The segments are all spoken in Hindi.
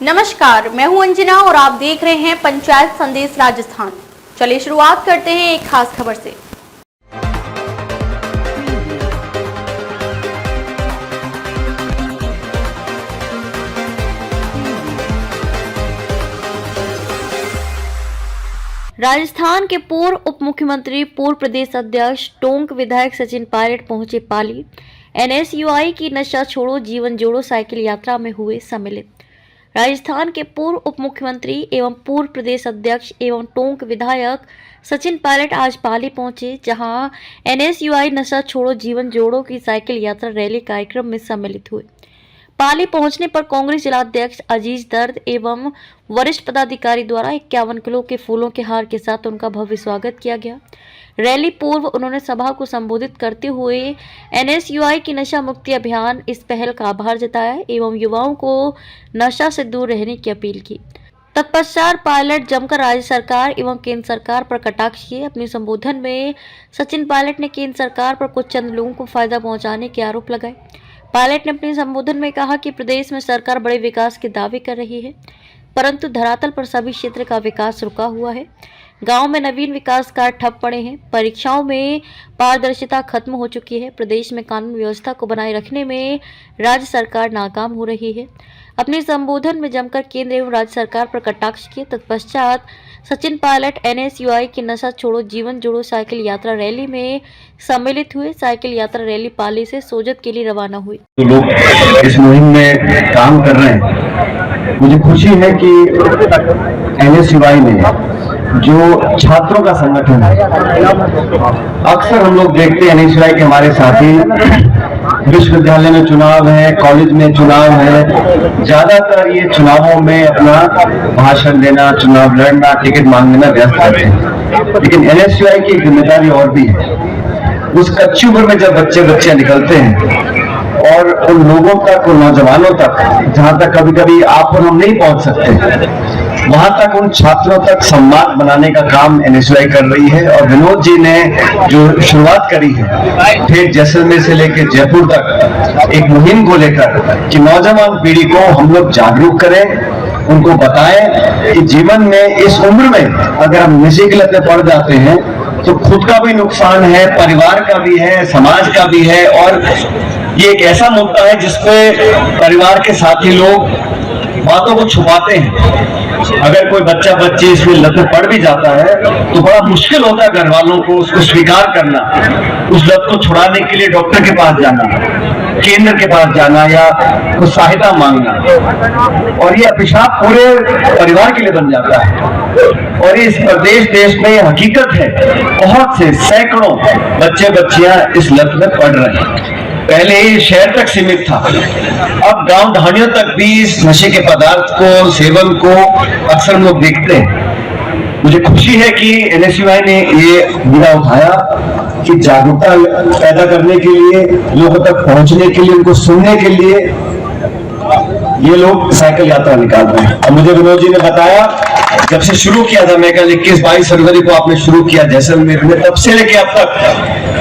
नमस्कार, मैं हूं अंजना और आप देख रहे हैं पंचायत संदेश राजस्थान। चलिए शुरुआत करते हैं एक खास खबर से। राजस्थान के पूर्व उप मुख्यमंत्री, पूर्व प्रदेश अध्यक्ष, टोंक विधायक सचिन पायलट पहुंचे पाली। NSUI की नशा छोड़ो जीवन जोड़ो साइकिल यात्रा में हुए सम्मिलित। राजस्थान के पूर्व उप मुख्यमंत्री एवं पूर्व प्रदेश अध्यक्ष एवं टोंक विधायक सचिन पायलट आज पाली पहुंचे, जहां NSUI नशा छोड़ो जीवन जोड़ो की साइकिल यात्रा रैली कार्यक्रम में सम्मिलित हुए। पाली पहुंचने पर कांग्रेस जिलाध्यक्ष अजीज दर्द एवं वरिष्ठ पदाधिकारी द्वारा 51 किलो के फूलों के हार के साथ उनका भव्य स्वागत किया गया। रैली पूर्व उन्होंने सभा को संबोधित करते हुए NSUI की नशा मुक्ति अभियान इस पहल का आभार जताया एवं युवाओं को नशा से दूर रहने की अपील की। तत्पश्चात पायलट जमकर राज्य सरकार एवं केंद्र सरकार पर कटाक्ष किए। अपने संबोधन में सचिन पायलट ने केंद्र सरकार पर कुछ चंद लोगों को फायदा पहुंचाने के आरोप लगाए। पायलट ने अपने संबोधन में कहा कि प्रदेश में सरकार बड़े विकास के दावे कर रही है, परंतु धरातल पर सभी क्षेत्र का विकास रुका हुआ है। गांव में नवीन विकास कार्य ठप पड़े हैं। परीक्षाओं में पारदर्शिता खत्म हो चुकी है। प्रदेश में कानून व्यवस्था को बनाए रखने में राज्य सरकार नाकाम हो रही है। अपने संबोधन में जमकर केंद्र एवं राज्य सरकार पर कटाक्ष किए। तत्पश्चात सचिन पायलट NSUI की नशा छोड़ो जीवन जोड़ो साइकिल यात्रा रैली में सम्मिलित हुए। साइकिल यात्रा रैली पाली से सोजत के लिए रवाना हुई। तो लोग इस मुहिम में काम कर रहे हैं। मुझे खुशी है कि NSUI ने जो छात्रों का संगठन है, अक्सर हम लोग देखते हैं NSUI के हमारे साथी विश्वविद्यालय में चुनाव है, कॉलेज में चुनाव है, ज्यादातर ये चुनावों में अपना भाषण देना, चुनाव लड़ना, टिकट मांगने में व्यस्त रहते हैं। लेकिन NSUI की एक जिम्मेदारी और भी है। उस कच्ची उम्र में जब बच्चे निकलते हैं और उन लोगों तक, उन नौजवानों तक, जहां तक कभी कभी आप और हम नहीं पहुंच सकते, वहां तक उन छात्रों तक सम्मान बनाने का काम NSUI कर रही है। और विनोद जी ने जो शुरुआत करी है, फिर जैसलमेर से लेकर जयपुर तक एक मुहिम को लेकर कि नौजवान पीढ़ी को हम लोग जागरूक करें, उनको बताएं कि जीवन में इस उम्र में अगर हम नशे की लत में पड़ जाते हैं तो खुद का भी नुकसान है, परिवार का भी है, समाज का भी है। और ये एक ऐसा मुद्दा है जिसपे परिवार के साथी लोग बातों को छुपाते हैं। अगर कोई बच्ची इसमें लत में पड़ भी जाता है तो बड़ा मुश्किल होता है घर वालों को उसको स्वीकार करना, उस लत को छुड़ाने के लिए डॉक्टर के पास जाना, केंद्र के पास जाना या कुछ सहायता मांगना, और ये अभिशाप पूरे परिवार के लिए बन जाता है। और इस प्रदेश देश में ये हकीकत है, बहुत से सैकड़ों बच्चियां इस लत में पड़ रहे हैं। पहले ही शहर तक सीमित था, अब गांव ढाणियों तक भी इस नशे के पदार्थ को, सेवन को अक्सर लोग देखते हैं। मुझे खुशी है कि NSUI ने ये मुद्दा उठाया कि जागरूकता पैदा करने के लिए, लोगों तक पहुंचने के लिए, उनको सुनने के लिए ये लोग साइकिल यात्रा निकाल रहे हैं। और मुझे विनोद जी ने बताया, जब से शुरू किया था, मैं कल 21-22 फरवरी को आपने शुरू किया जैसलमेर में, तब से लेके अब तक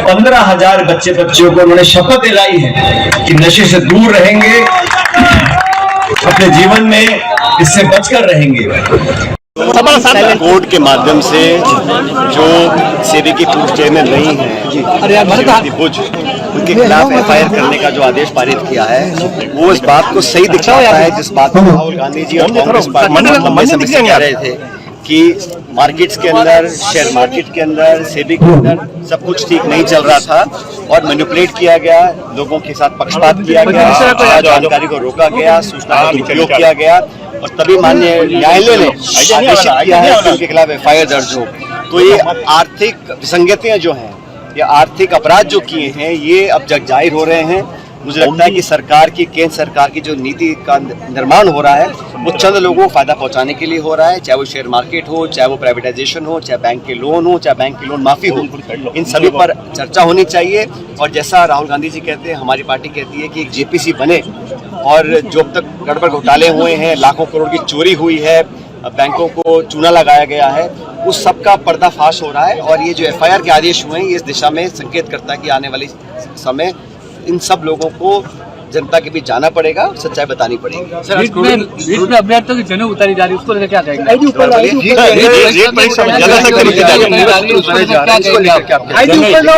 15,000 बच्चियों को उन्होंने शपथ दिलाई है कि नशे से दूर रहेंगे, अपने जीवन में इससे बचकर रहेंगे। कोर्ट के माध्यम से जो सेबी की पूर्व चेयरमैन रही हैं भुज, उनके खिलाफ FIR करने का जो आदेश पारित किया है, वो इस बात को सही दिखाता है जिस बात को राहुल गांधी जी और कांग्रेस पार्टी लंबे समय से कह रहे थे कि मार्केट्स के अंदर, शेयर मार्केट के अंदर, सेबी के अंदर सब कुछ ठीक नहीं चल रहा था और मैनिपुलेट किया गया, लोगों के साथ पक्षपात किया गया, जानकारी को रोका गया, सूचना का उपयोग किया गया, और तभी माननीय न्यायालय ने आदेशित किया है कि उनके खिलाफ FIR दर्ज हो। तो ये आर्थिक विसंगतियां जो हैं, ये आर्थिक अपराध जो किए हैं, ये अब जग जाहिर हो रहे हैं। मुझे लगता है कि सरकार की, केंद्र सरकार की जो नीति का निर्माण हो रहा है, वो चंद लोगों को फायदा पहुंचाने के लिए हो रहा है, चाहे वो शेयर मार्केट हो, चाहे वो प्राइवेटाइजेशन हो, चाहे बैंक के लोन हो, चाहे बैंक की लोन माफी हो, इन सभी पर चर्चा होनी चाहिए। और जैसा राहुल गांधी जी कहते हैं, हमारी पार्टी कहती है कि एक JPC बने और जो अब तक गड़बड़ घोटाले हुए हैं, लाखों करोड़ की चोरी हुई है, बैंकों को चूना लगाया गया है, उस सब का पर्दाफाश हो रहा है। और ये जो FIR के आदेश हुए हैं, ये इस दिशा में संकेत करता है कि आने वाले समय इन सब लोगों को जनता के बीच जाना पड़ेगा, सच्चाई बतानी पड़ेगी। सर, रीट में अभ्यर्थियों की जनेऊ उतारी जा रही है, उसको लेकर क्या कहेंगे?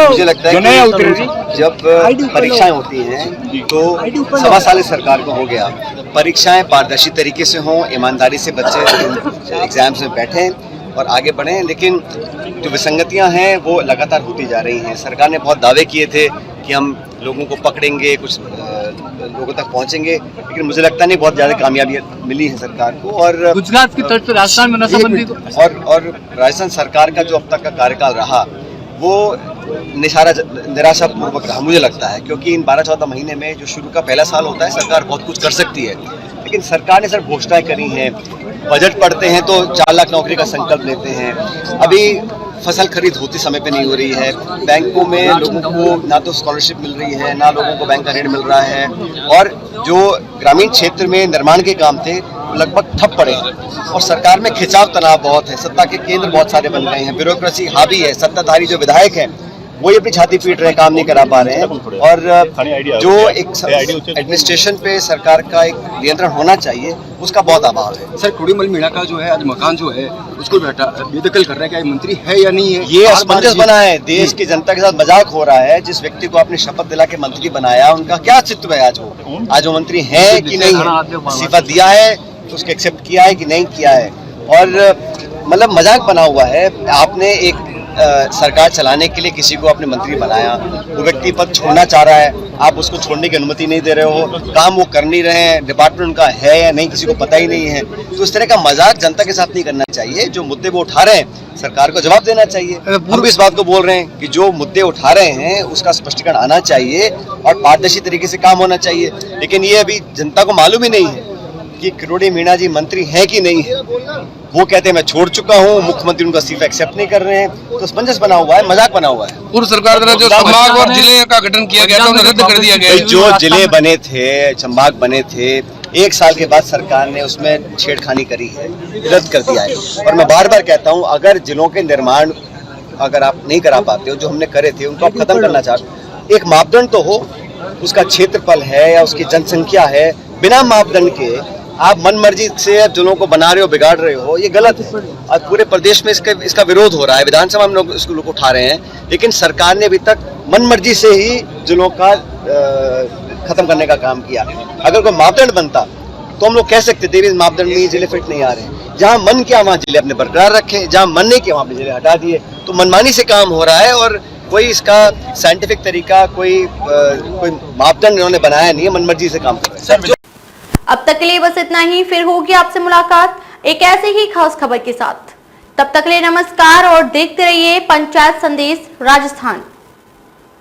मुझे लगता है कि जब परीक्षाएं होती हैं तो 1.25 साल इस सरकार को हो गया, परीक्षाएं पारदर्शी तरीके से हों, ईमानदारी से बच्चे एग्जाम्स में बैठें और आगे बढ़ें, लेकिन जो विसंगतियां हैं वो लगातार होती जा रही हैं। सरकार ने बहुत दावे किए थे कि हम लोगों को पकड़ेंगे, कुछ लोगों तक पहुंचेंगे, लेकिन मुझे लगता नहीं बहुत ज़्यादा कामयाबी मिली है सरकार को। और गुजरात की तर्ज पर राजस्थान में नशाबंदी और राजस्थान सरकार का जो अब तक का कार्यकाल रहा वो निराशापूर्वक रहा, मुझे लगता है, क्योंकि इन 12-14 महीने में जो शुरू का पहला साल होता है सरकार बहुत कुछ कर सकती है, लेकिन सरकार ने सिर्फ घोषणाएं करी हैं। बजट पढ़ते हैं तो 4 लाख नौकरी का संकल्प लेते हैं, अभी फसल खरीद होती समय पे नहीं हो रही है, बैंकों में लोगों को ना तो स्कॉलरशिप मिल रही है, ना लोगों को बैंक का ऋण मिल रहा है, और जो ग्रामीण क्षेत्र में निर्माण के काम थे लगभग ठप पड़े हैं, और सरकार में खिंचाव तनाव बहुत है, सत्ता के केंद्र बहुत सारे बन गए हैं, ब्यूरोक्रेसी हावी है, सत्ताधारी जो विधायक हैं वो अपनी छाती पीट रहे हैं, काम नहीं करा पा रहे हैं, और जो एक एडमिनिस्ट्रेशन पे सरकार का एक नियंत्रण होना चाहिए उसका बहुत अभाव है। सर, कुड़ीमल मीणा का जो है आज मकान जो है उसको बेदखल कर रहे हैं, क्या मंत्री है या नहीं है? ये असमंजस बना है, देश की जनता के साथ मजाक हो रहा है। जिस व्यक्ति को आपने शपथ दिला के मंत्री बनाया उनका क्या अस्तित्व है आज वो मंत्री है कि नहीं है, इस्तीफा दिया है तो उसको एक्सेप्ट किया है कि नहीं किया है, और मतलब मजाक बना हुआ है। आपने एक सरकार चलाने के लिए किसी को आपने मंत्री बनाया, वो व्यक्ति पद छोड़ना चाह रहा है, आप उसको छोड़ने की अनुमति नहीं दे रहे हो, काम वो कर नहीं रहे हैं, डिपार्टमेंट उनका है या नहीं किसी को पता ही नहीं है, तो इस तरह का मजाक जनता के साथ नहीं करना चाहिए। जो मुद्दे वो उठा रहे हैं सरकार को जवाब देना चाहिए। हम भी इस बात को बोल रहे हैं कि जो मुद्दे उठा रहे हैं उसका स्पष्टीकरण आना चाहिए और पारदर्शी तरीके से काम होना चाहिए, लेकिन ये अभी जनता को मालूम ही नहीं है कि किरोड़ी मीणा जी मंत्री हैं कि नहीं है। वो कहते हैं मैं छोड़ चुका हूँ, मुख्यमंत्री उनका इस्तीफा एक्सेप्ट नहीं कर रहे हैं, तो असमंजस बना हुआ है, मजाक बना हुआ है। पूर्व सरकार द्वारा जो संभाग और जिले का गठन किया गया था उन्हें रद्द कर दिया गया। जो जिले बने थे, संभाग बने थे, 1 साल के बाद सरकार ने उसमें छेड़खानी करी है, रद्द कर दिया है। और मैं बार बार कहता हूँ अगर जिलों के निर्माण अगर आप नहीं करा पाते हो, जो हमने करे थे उनको आप खत्म करना चाहते हो, एक मापदंड तो हो, उसका क्षेत्रफल है या उसकी जनसंख्या है, बिना मापदंड के आप मन मर्जी से जिलों को बना रहे हो, बिगाड़ रहे हो, ये गलत है। और पूरे प्रदेश में इसका विरोध हो रहा है, विधानसभा में लोग इसको उठा रहे हैं, लेकिन सरकार ने अभी तक मन मर्जी से ही जिलों का खत्म करने का काम किया। अगर कोई मापदंड बनता तो हम लोग कह सकते थे मापदंड में जिले फिट नहीं आ रहे। जहाँ मन किया वहाँ जिले अपने बरकरार रखे, जहाँ मन नहीं किया वहाँ पे जिले हटा दिए, तो मनमानी से काम हो रहा है और कोई इसका साइंटिफिक तरीका, कोई मापदंड इन्होंने बनाया नहीं है, मनमर्जी से काम कर रहे हैं। अब तक के लिए बस इतना ही, फिर होगी आपसे मुलाकात एक ऐसे ही खास खबर के साथ। तब तक के लिए नमस्कार और देखते रहिए पंचायत संदेश राजस्थान।